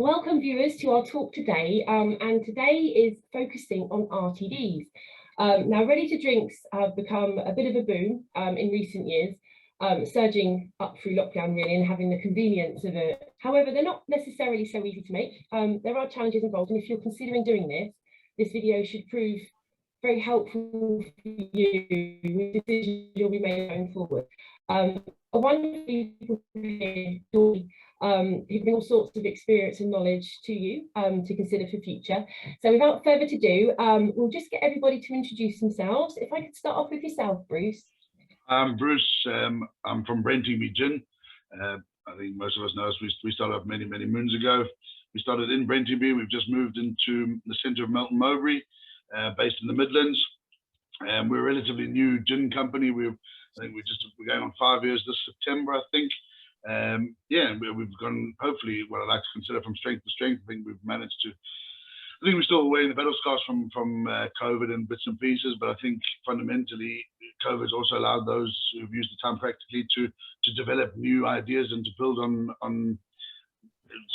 Welcome viewers to our talk today, and today is focusing on RTDs. Now ready to drinks have become a bit of a boom in recent years, surging up through lockdown really and having the convenience of it. However, they're not necessarily so easy to make. There are challenges involved, and if you're considering doing this video should prove very helpful for you with the decisions you'll be making going forward. A wonderful people here who bring all sorts of experience and knowledge to you to consider for future. So without further ado, we'll just get everybody to introduce themselves. If I could start off with yourself, Bruce. I'm Bruce. I'm from Brentingby Gin. I think most of us know us. We started up many moons ago. We started in Brentingby. We've just moved into the centre of Melton Mowbray, based in the Midlands. We're a relatively new gin company. I think we're going on 5 years this September, I think. Yeah, we've gone hopefully what I like to consider from strength to strength. I think we've managed to. I think we're still away in the battle scars from COVID and bits and pieces, but I think fundamentally COVID has also allowed those who've used the time practically to develop new ideas and to build on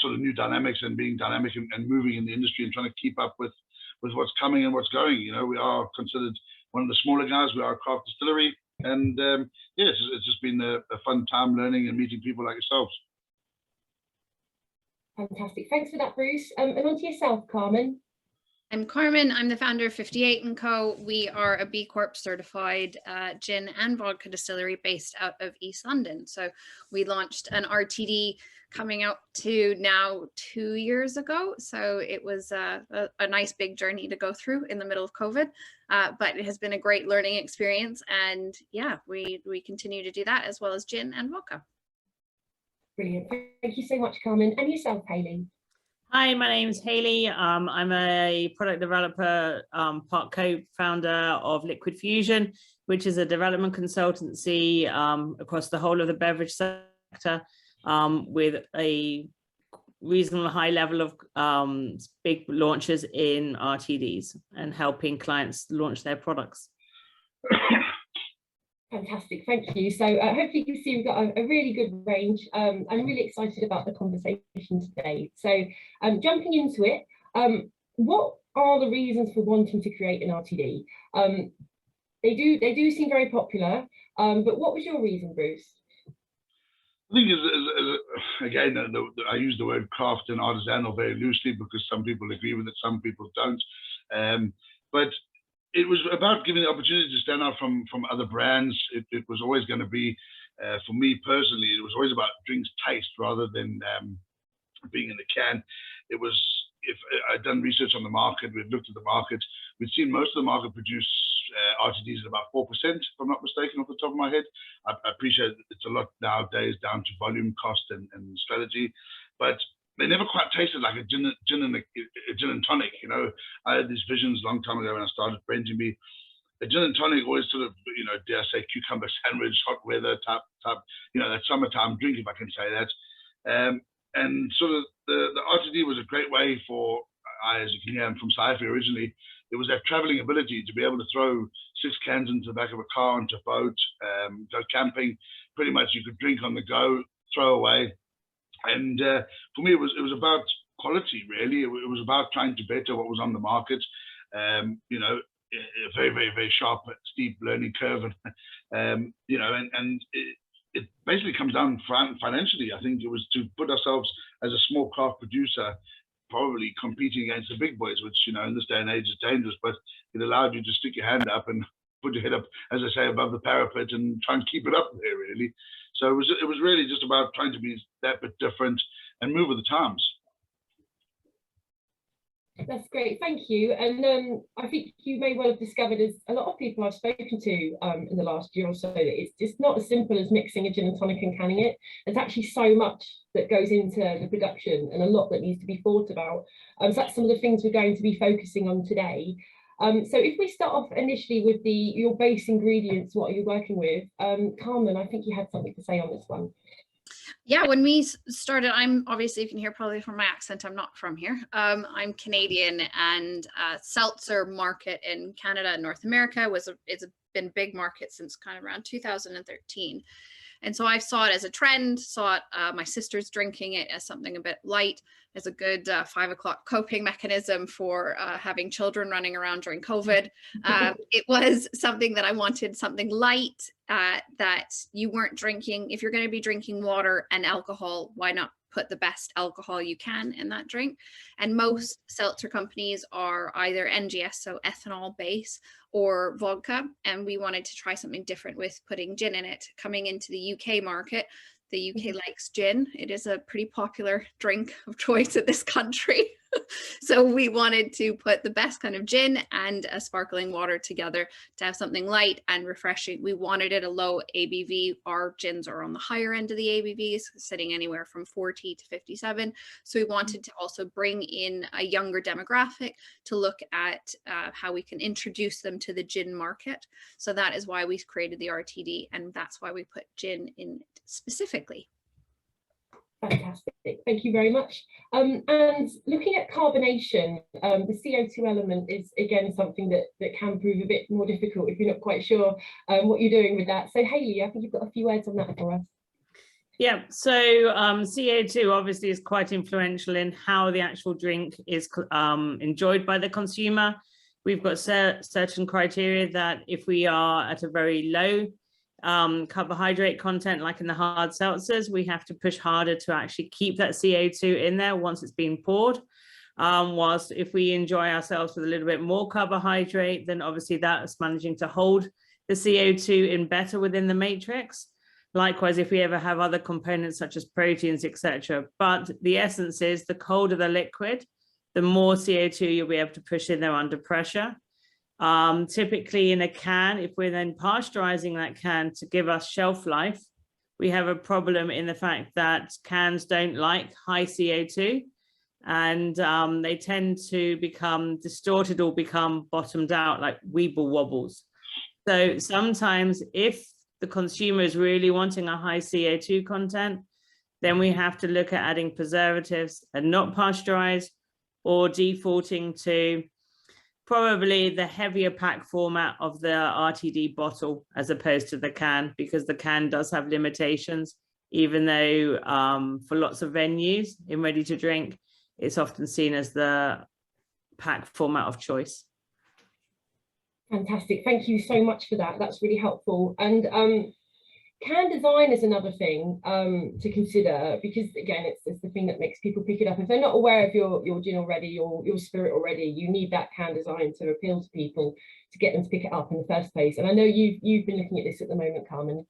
sort of new dynamics and being dynamic and moving in the industry and trying to keep up with what's coming and what's going. You know, we are considered one of the smaller guys. We are a craft distillery, and yeah, it's just been a fun time learning and meeting people like yourselves. Fantastic. Thanks for that, Bruce. And on to yourself, Carmen. I'm Carmen. I'm the founder of 58 & Co. We are a B Corp certified gin and vodka distillery based out of East London. So we launched an RTD coming out to now 2 years ago. So it was a nice big journey to go through in the middle of COVID, but it has been a great learning experience. And yeah, we continue to do that as well as gin and vodka. Brilliant. Thank you so much, Carmen. And yourself, Hayley. Hi, my name's Hayley. I'm a product developer, part co-founder of Liquid Fusion, which is a development consultancy across the whole of the beverage sector, with a reasonably high level of big launches in RTDs and helping clients launch their products. Fantastic, thank you. So hopefully you can see we've got a really good range. I'm really excited about the conversation today. So jumping into it, what are the reasons for wanting to create an RTD? They do seem very popular, but what was your reason, Bruce? I think again, I use the word craft and artisanal very loosely because some people agree with it, some people don't. But it was about giving the opportunity to stand out from other brands. It was always going to be, for me personally, it was always about drinks taste rather than being in the can. It was, if I'd done research on the market, we'd looked at the market, we'd seen most of the market produce RTDs at about 4%, if I'm not mistaken, off the top of my head. I appreciate it's a lot nowadays down to volume, cost, and strategy, but they never quite tasted like a gin and tonic. You know, I had these visions a long time ago when I started Brentingby. A gin and tonic always sort of, you know, dare I say, cucumber sandwich, hot weather type, you know, that summertime drink, if I can say that. And sort of the RTD was a great way for, as you can hear, I'm from Saifi originally. It was that traveling ability to be able to throw 6 cans into the back of a car, onto a boat, go camping. Pretty much you could drink on the go, throw away. And for me, it was about quality, really. It was about trying to better what was on the market. You know, a very sharp, steep learning curve, and you know, and it basically comes down financially. I think it was to put ourselves as a small craft producer, probably competing against the big boys, which, you know, in this day and age is dangerous, but it allowed you to stick your hand up and put your head up, as I say, above the parapet and try and keep it up there, really. So it was really just about trying to be that bit different and move with the times. That's great, thank you. And I think you may well have discovered, as a lot of people I've spoken to in the last year or so, that it's just not as simple as mixing a gin and tonic and canning it. There's actually so much that goes into the production and a lot that needs to be thought about. So that's some of the things we're going to be focusing on today. So if we start off initially with your base ingredients, what are you working with? Carmen, I think you had something to say on this one. Yeah, when we started, I'm obviously, you can hear probably from my accent, I'm not from here. I'm Canadian, and seltzer market in Canada and North America it's been a big market since kind of around 2013. And so I saw it as a trend, saw it, my sister's drinking it as something a bit light, as a good 5 o'clock coping mechanism for having children running around during COVID. It was something that I wanted, something light that you weren't drinking. If you're going to be drinking water and alcohol, why not put the best alcohol you can in that drink? And most seltzer companies are either NGS, so ethanol base, or vodka. And we wanted to try something different with putting gin in it. Coming into the UK market, the UK likes gin. It is a pretty popular drink of choice in this country. So we wanted to put the best kind of gin and a sparkling water together to have something light and refreshing. We wanted it a low ABV. Our gins are on the higher end of the ABVs, sitting anywhere from 40 to 57. So we wanted to also bring in a younger demographic to look at how we can introduce them to the gin market. So that is why we created the RTD, and that's why we put gin in it specifically. Fantastic, thank you very much. And looking at carbonation, the CO2 element is again something that can prove a bit more difficult if you're not quite sure what you're doing with that. So Hayley, I think you've got a few words on that for us. Yeah, so CO2 obviously is quite influential in how the actual drink is enjoyed by the consumer. We've got certain criteria that if we are at a very low carbohydrate content, like in the hard seltzers, we have to push harder to actually keep that CO2 in there once it's been poured. Whilst if we enjoy ourselves with a little bit more carbohydrate, then obviously that's managing to hold the CO2 in better within the matrix. Likewise, if we ever have other components such as proteins, etc. But the essence is the colder the liquid, the more CO2 you'll be able to push in there under pressure. Typically in a can, if we're then pasteurizing that can to give us shelf life, we have a problem in the fact that cans don't like high CO2, and they tend to become distorted or become bottomed out like weeble wobbles. So sometimes if the consumer is really wanting a high CO2 content, then we have to look at adding preservatives and not pasteurize, or defaulting to probably the heavier pack format of the RTD bottle as opposed to the can, because the can does have limitations, even though for lots of venues in ready to drink, it's often seen as the pack format of choice. Fantastic, thank you so much for that. That's really helpful. And can design is another thing to consider, because again, it's the thing that makes people pick it up. If they're not aware of your gin already or your spirit already, you need that can design to appeal to people to get them to pick it up in the first place. And I know you've been looking at this at the moment, Carmen.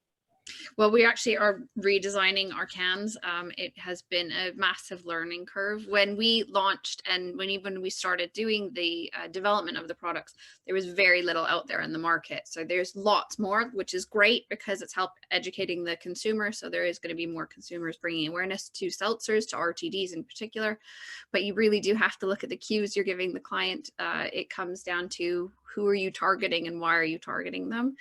Well, we actually are redesigning our cans. It has been a massive learning curve. When we launched and when we started doing the development of the products, there was very little out there in the market. So there's lots more, which is great because it's helped educating the consumer. So there is going to be more consumers bringing awareness to seltzers, to RTDs in particular. But you really do have to look at the cues you're giving the client. It comes down to who are you targeting and why are you targeting them?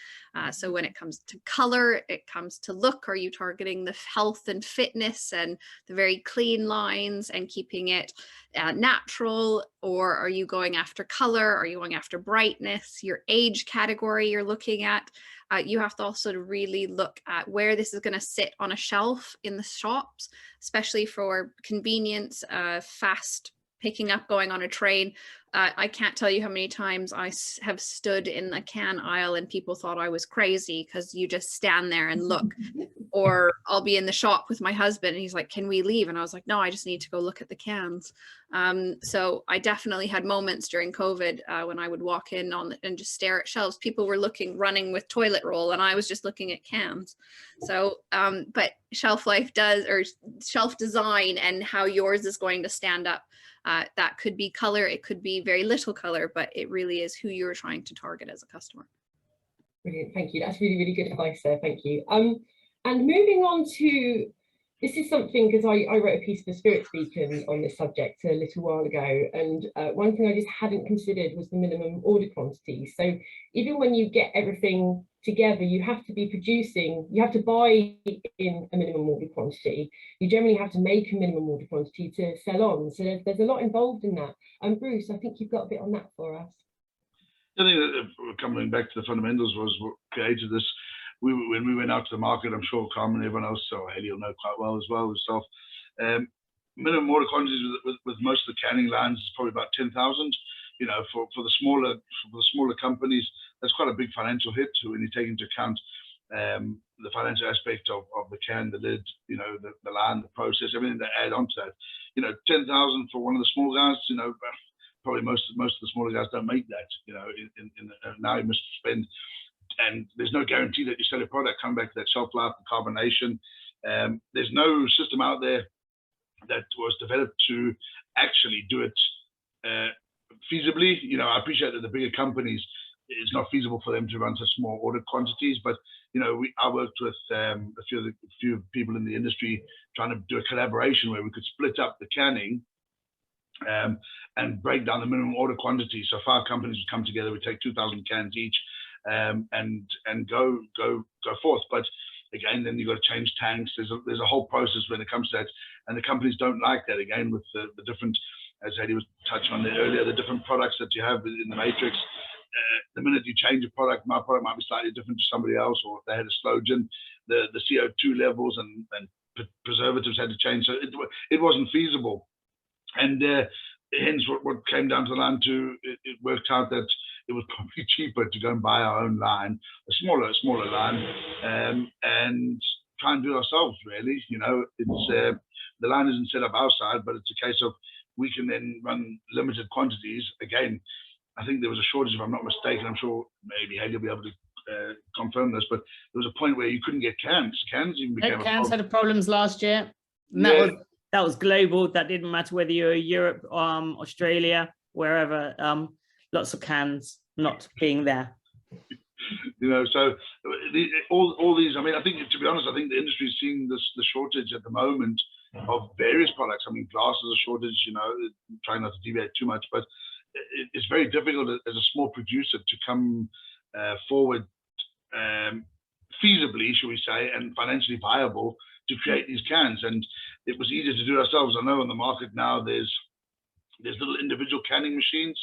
So when it comes to color, it comes to look, are you targeting the health and fitness and the very clean lines and keeping it natural, or are you going after color? Are you going after brightness? Your age category you're looking at. You have to also really look at where this is going to sit on a shelf in the shops, especially for convenience, fast picking up, going on a train. I can't tell you how many times I have stood in the can aisle and people thought I was crazy because you just stand there and look. Or I'll be in the shop with my husband and he's like, can we leave? And I was like, no, I just need to go look at the cans. So I definitely had moments during COVID when I would walk in and just stare at shelves. People were running with toilet roll and I was just looking at cans. So, but shelf life or shelf design and how yours is going to stand up. That could be color, it could be very little color, but it really is who you're trying to target as a customer. Brilliant, thank you. That's really, really good advice there, thank you. And moving on to, this is something, because I wrote a piece for Spirits Beacon on this subject a little while ago, and one thing I just hadn't considered was the minimum order quantity. So even when you get everything together, you have to be producing, you have to buy in a minimum order quantity. You generally have to make a minimum order quantity to sell on. So there's a lot involved in that. And Bruce, I think you've got a bit on that for us. I think that coming back to the fundamentals was what created this. when we went out to the market, I'm sure Carmen and everyone else, so Haley will know quite well as well herself. Minimum order quantities with most of the canning lines is probably about 10,000. You know, for the smaller companies, that's quite a big financial hit when you take into account the financial aspect of the can, the lid, you know, the line, the process, everything that add on to that. You know, 10,000 for one of the small guys, you know, probably most of the smaller guys don't make that. You know, now you must spend, and there's no guarantee that you sell a product. Come back to that shelf life, the carbonation. There's no system out there that was developed to actually do it feasibly. You know, I appreciate that the bigger companies, it's not feasible for them to run such small order quantities, but you know, I worked with a few people in the industry trying to do a collaboration where we could split up the canning and break down the minimum order quantity. So 5 companies would come together, we take 2,000 cans each, and go forth. But again, then you've got to change tanks. There's a whole process when it comes to that, and the companies don't like that. Again, with the different, as Eddie was touching on there earlier, the different products that you have in the matrix. The minute you change a product, my product might be slightly different to somebody else, or if they had a slow gin, the CO2 levels and preservatives had to change. So it wasn't feasible, and hence what came down to the line to it worked out that it was probably cheaper to go and buy our own line, a smaller line, and try and do it ourselves. Really, you know, it's the line isn't set up our side, but it's a case of we can then run limited quantities. Again, I think there was a shortage, if I'm not mistaken. I'm sure maybe Haley will be able to confirm this, but there was a point where you couldn't get cans. Cans even became cans had problems last year. And that was global. That didn't matter whether you were Europe, Australia, wherever. Lots of cans not being there. You know, so all these. I mean, I think, to be honest, I think the industry is seeing the shortage at the moment of various products. I mean, glass is a shortage. You know, trying not to deviate too much, but it's very difficult as a small producer to come forward feasibly, shall we say, and financially viable to create these cans. And it was easier to do it ourselves. I know on the market now there's little individual canning machines.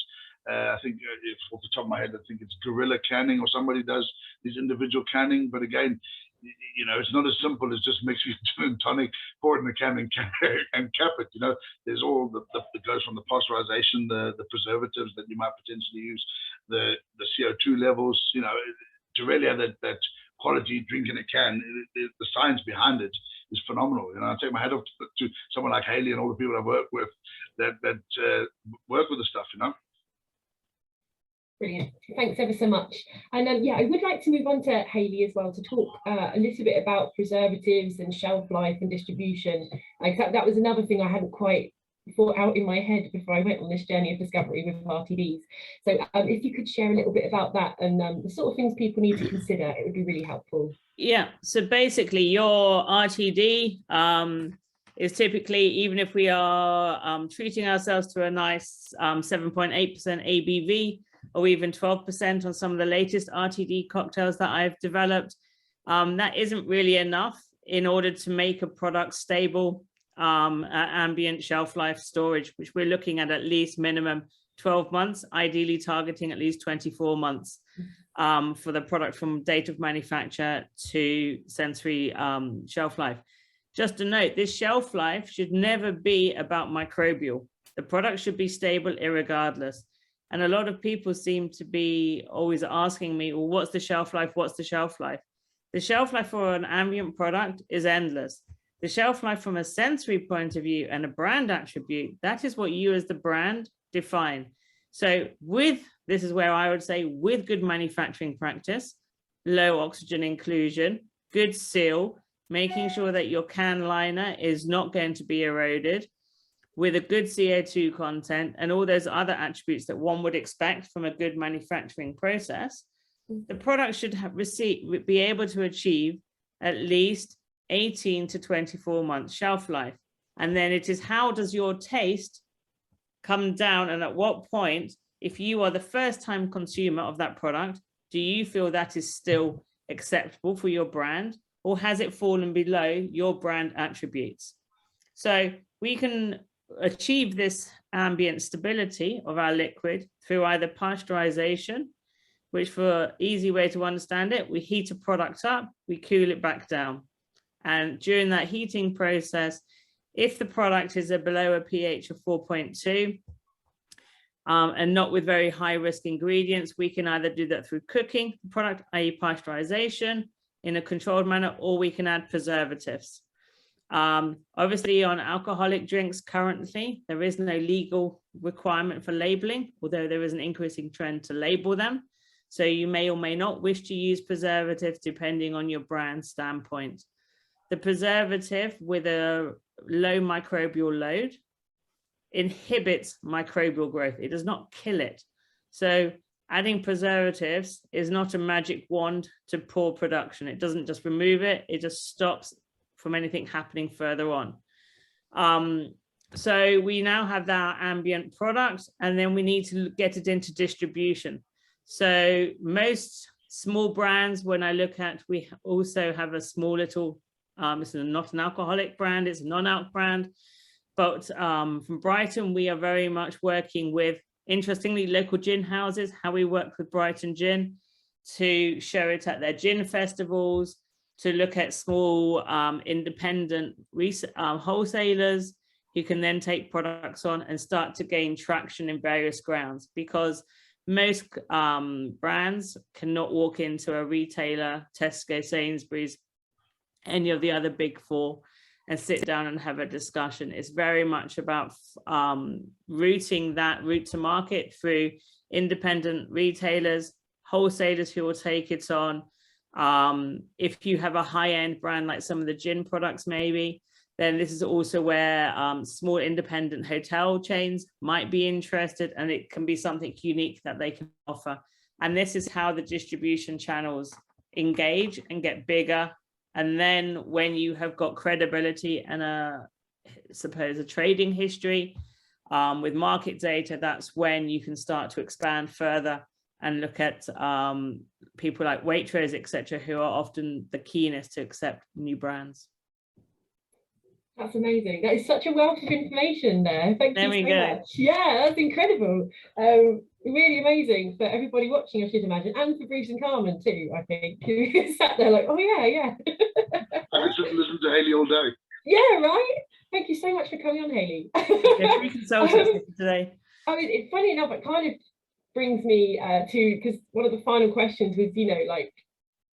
I think if off the top of my head, I think it's Gorilla Canning or somebody does these individual canning. But again, you know, it's not as simple as just mix your gin and tonic, pour it in the can and cap it. You know, there's all that goes from the pasteurization, the preservatives that you might potentially use, the CO2 levels. You know, to really have that quality drink in a can, the science behind it is phenomenal. You know, I take my hat off to someone like Haley and all the people I work with that work with the stuff. You know. Brilliant. Thanks ever so much. And yeah, I would like to move on to Haley as well to talk a little bit about preservatives and shelf life and distribution. That was another thing I hadn't quite thought out in my head before I went on this journey of discovery with RTDs. So if you could share a little bit about that and the sort of things people need to consider, it would be really helpful. Yeah, so basically your RTD is typically, even if we are treating ourselves to a nice 7.8% ABV, or even 12% on some of the latest RTD cocktails that I've developed, that isn't really enough in order to make a product stable ambient shelf life storage, which we're looking at least minimum 12 months, ideally targeting at least 24 months for the product from date of manufacture to sensory shelf life. Just a note, this shelf life should never be about microbial. The product should be stable irregardless. And a lot of people seem to be always asking me, well, what's the shelf life? What's the shelf life? The shelf life for an ambient product is endless. The shelf life from a sensory point of view and a brand attribute, that is what you as the brand define. So this is where I would say with good manufacturing practice, low oxygen inclusion, good seal, making sure that your can liner is not going to be eroded, with a good CO2 content and all those other attributes that one would expect from a good manufacturing process, the product should be able to achieve at least 18 to 24 months shelf life. And then it is, how does your taste come down, and at what point, if you are the first time consumer of that product, do you feel that is still acceptable for your brand, or has it fallen below your brand attributes? So we can achieve this ambient stability of our liquid through either pasteurization, which for easy way to understand it, we heat a product up, we cool it back down. And during that heating process, if the product is below a pH of 4.2, and not with very high risk ingredients, we can either do that through cooking the product, i.e. pasteurization in a controlled manner, or we can add preservatives. Obviously on alcoholic drinks currently, there is no legal requirement for labeling, although there is an increasing trend to label them. So you may or may not wish to use preservatives depending on your brand standpoint. The preservative with a low microbial load inhibits microbial growth. It does not kill it. So adding preservatives is not a magic wand to poor production. It doesn't just remove it, it just stops from anything happening further on. So we now have that ambient product, and then we need to get it into distribution. So most small brands, when I look at, we also have a small little, this is not an alcoholic brand, it's a non-alc brand. But from Brighton, we are very much working with, interestingly, local gin houses, how we work with Brighton Gin to show it at their gin festivals, to look at small independent wholesalers who can then take products on and start to gain traction in various grounds, because most brands cannot walk into a retailer, Tesco, Sainsbury's, any of the other big four, and sit down and have a discussion. It's very much about routing that route to market through independent retailers, wholesalers who will take it on. If you have a high-end brand like some of the gin products maybe, then this is also where small independent hotel chains might be interested, and it can be something unique that they can offer. And this is how the distribution channels engage and get bigger. And then when you have got credibility and a trading history with market data, that's when you can start to expand further and look at people like Waitrose, etc., who are often the keenest to accept new brands. That's amazing. That is such a wealth of information there. Thank you so much. Yeah, that's incredible. Really amazing for everybody watching, I should imagine, and for Bruce and Carmen too, I think, who sat there like, oh yeah. I listen to Hayley all day. Yeah, right? Thank you so much for coming on, Hayley. Yeah, free consultants today. I mean, it's funny enough, it kind of brings me to, because one of the final questions was, you know, like,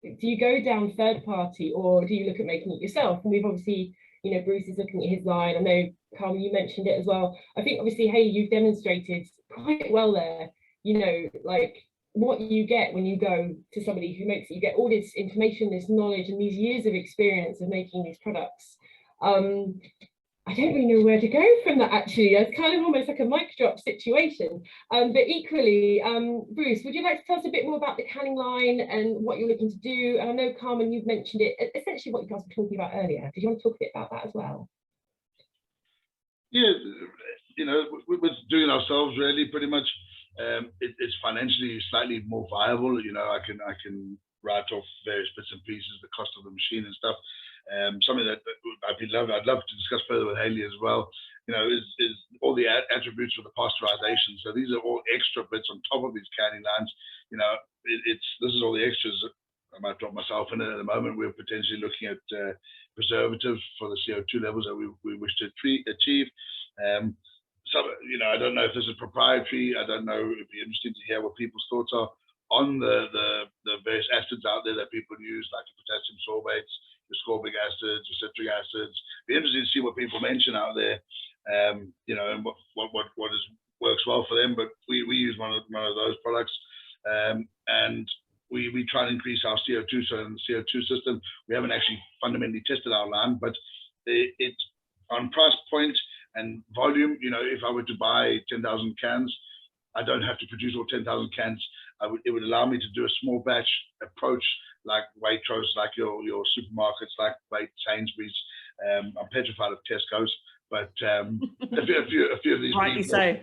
do you go down third party or do you look at making it yourself? And we've obviously, you know, Bruce is looking at his line. I know, Carmen, you mentioned it as well. I think obviously, Hayley, you've demonstrated quite well there, you know, like what you get when you go to somebody who makes it. You get all this information, this knowledge, and these years of experience of making these products. I don't really know where to go from that, actually. It's kind of almost like a mic drop situation. But equally, Bruce, would you like to tell us a bit more about the canning line and what you're looking to do? And I know, Carmen, you've mentioned it, essentially what you guys were talking about earlier. Did you want to talk a bit about that as well? Yeah, you know, we're doing it ourselves really, pretty much. It's financially slightly more viable. You know, I can write off various bits and pieces, the cost of the machine and stuff. Something that I'd love to discuss further with Hayley as well, you know, is all the attributes of the pasteurization. So these are all extra bits on top of these canning lines. You know, this is all the extras. I might drop myself in it at the moment. We're potentially looking at preservatives for the CO2 levels that we wish to achieve. So, you know, I don't know if this is proprietary. I don't know. It'd be interesting to hear what people's thoughts are on the various acids out there that people use, like the potassium sorbates, ascorbic acids, or citric acids. Be interesting to see what people mention out there, you know, and what works well for them. But we use one of those products, and we try and increase our CO2. So in the CO2 system, we haven't actually fundamentally tested our line, but it's on price point and volume. You know, if I were to buy 10,000 cans, I don't have to produce all 10,000 cans. It would allow me to do a small batch approach, like Waitrose, like your supermarkets, like Sainsbury's. I'm petrified of Tesco's, but a few of these rightly people. So.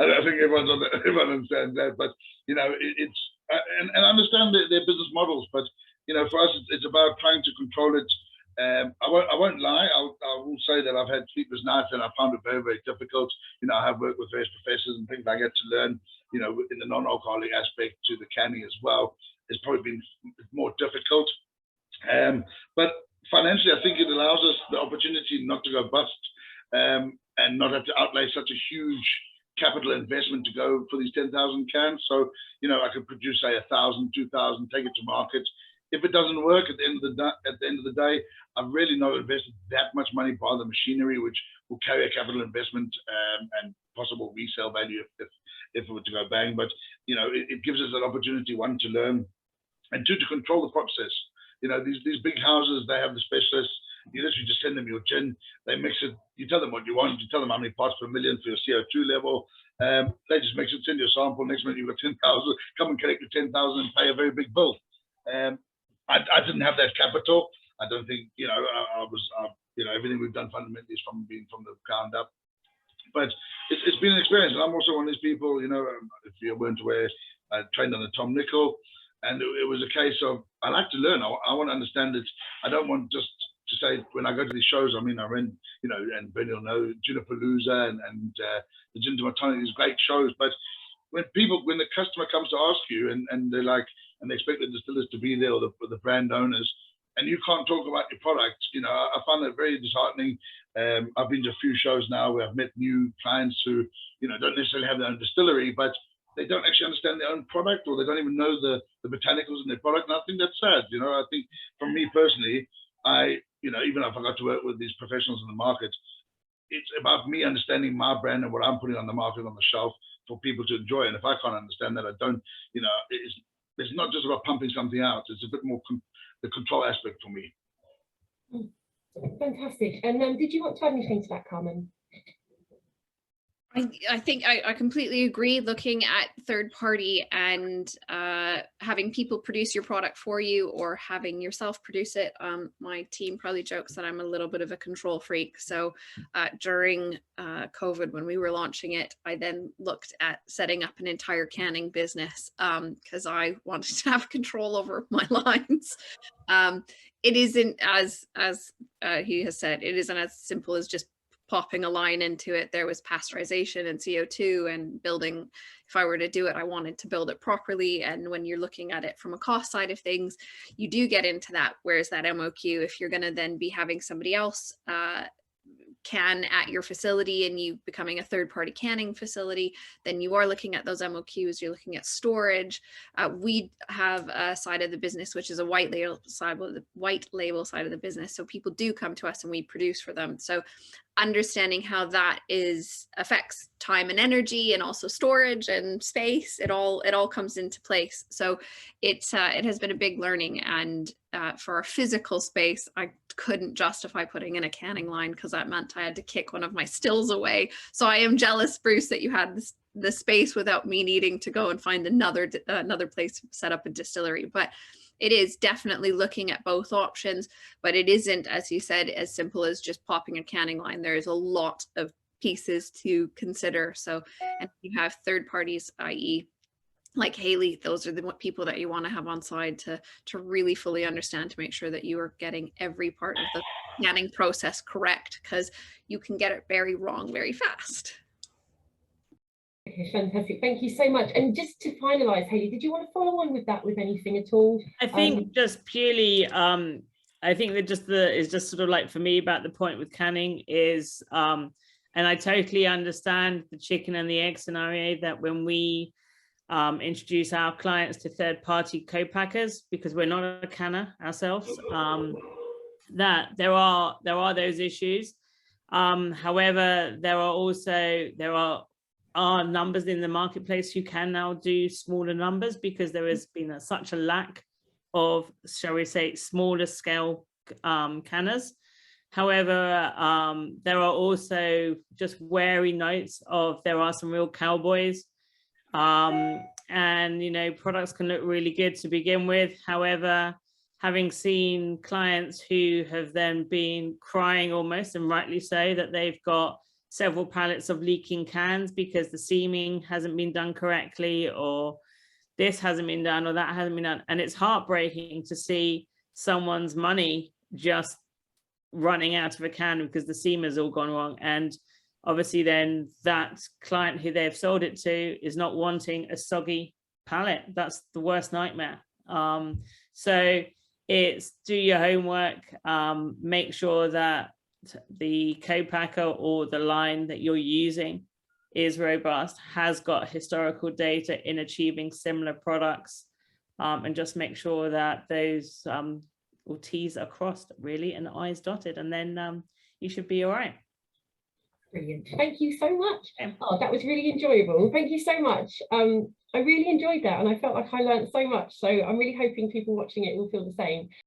I think everyone understands that, but you know, it's and I understand their business models, but you know, for us, it's about trying to control it I won't lie. I will say that I've had sleepless nights and I found it very, very difficult. You know, I have worked with various professors and things like that to learn, you know, in the non-alcoholic aspect to the canning as well. It's probably been more difficult. But financially, I think it allows us the opportunity not to go bust and not have to outlay such a huge capital investment to go for these 10,000 cans. So, you know, I could produce, say, 1,000, 2,000, take it to market. If it doesn't work at the end of the day, I've really not invested that much money by the machinery, which will carry a capital investment and possible resale value if it were to go bang. But you know, it gives us an opportunity, one, to learn, and two, to control the process. You know, these big houses, they have the specialists. You literally just send them your gin, they mix it. You tell them what you want. You tell them how many parts per million for your CO2 level. They just mix it, send you a sample. Next minute you've got 10,000. Come and collect your 10,000 and pay a very big bill. I didn't have that capital. I don't think, you know, you know, everything we've done fundamentally is from the ground up. But it's been an experience. And I'm also one of these people, you know, if you weren't aware, I trained under Tom Nicol, and it was a case of, I like to learn. I want to understand it. I don't want just to say, when I go to these shows, I mean, I ran, you know, and Benny will know, Junipalooza and the Gin Tonic, these great shows. But when the customer comes to ask you and they're like, and they expect the distillers to be there or the brand owners, and you can't talk about your product, you know, I find that very disheartening. I've been to a few shows now where I've met new clients who, you know, don't necessarily have their own distillery, but they don't actually understand their own product, or they don't even know the botanicals in their product. And I think that's sad. You know, I think for me personally, you know, even if I got to work with these professionals in the market, it's about me understanding my brand and what I'm putting on the market, on the shelf, for people to enjoy. And if I can't understand that, I don't, you know, it's not just about pumping something out. It's a bit more the control aspect for me. Fantastic. And did you want to add anything to that, Carmen? I think I completely agree. Looking at third party and having people produce your product for you, or having yourself produce it. My team probably jokes that I'm a little bit of a control freak. So during COVID, when we were launching it, I then looked at setting up an entire canning business because I wanted to have control over my lines. It isn't as he has said, it isn't as simple as just popping a line into it. There was pasteurization and CO2 and building. If I were to do it, I wanted to build it properly. And when you're looking at it from a cost side of things, you do get into that. Where's that MOQ? If you're going to then be having somebody else can at your facility and you becoming a third-party canning facility, then you are looking at those MOQs, you're looking at storage. We have a side of the business which is a white label side of the business, so people do come to us and we produce for them. So understanding how that affects time and energy, and also storage and space, it all comes into place. So it has been a big learning. And for our physical space, I couldn't justify putting in a canning line because that meant I had to kick one of my stills away. So I am jealous, Bruce, that you had the space without me needing to go and find another place to set up a distillery. But it is definitely looking at both options, but it isn't, as you said, as simple as just popping a canning line. There is a lot of pieces to consider. So, and you have third parties, i.e. like Haley, those are the people that you want to have on side to really fully understand, to make sure that you are getting every part of the canning process correct, because you can get it very wrong very fast. Okay, fantastic. Thank you so much. And just to finalize, Haley, did you want to follow on with that with anything at all? I think just purely, I think that it's just sort of like, for me, about the point with canning is, and I totally understand the chicken and the egg scenario, that when we introduce our clients to third-party co-packers, because we're not a canner ourselves, that there are those issues. However, there are numbers in the marketplace who can now do smaller numbers, because there has been such a lack of, shall we say, smaller scale canners. However, there are also just wary notes of, there are some real cowboys, and you know, products can look really good to begin with. However, having seen clients who have then been crying almost, and rightly so, that they've got several pallets of leaking cans because the seaming hasn't been done correctly, or this hasn't been done, or that hasn't been done. And it's heartbreaking to see someone's money just running out of a can because the seam has all gone wrong. And obviously then that client who they've sold it to is not wanting a soggy pallet. That's the worst nightmare. So it's do your homework, make sure that the co-packer or the line that you're using is robust, has got historical data in achieving similar products, and just make sure that those T's are crossed really and I's dotted, and then you should be all right. Brilliant. Thank you so much. Okay. Oh, that was really enjoyable. Thank you so much. I really enjoyed that, and I felt like I learned so much. So I'm really hoping people watching it will feel the same.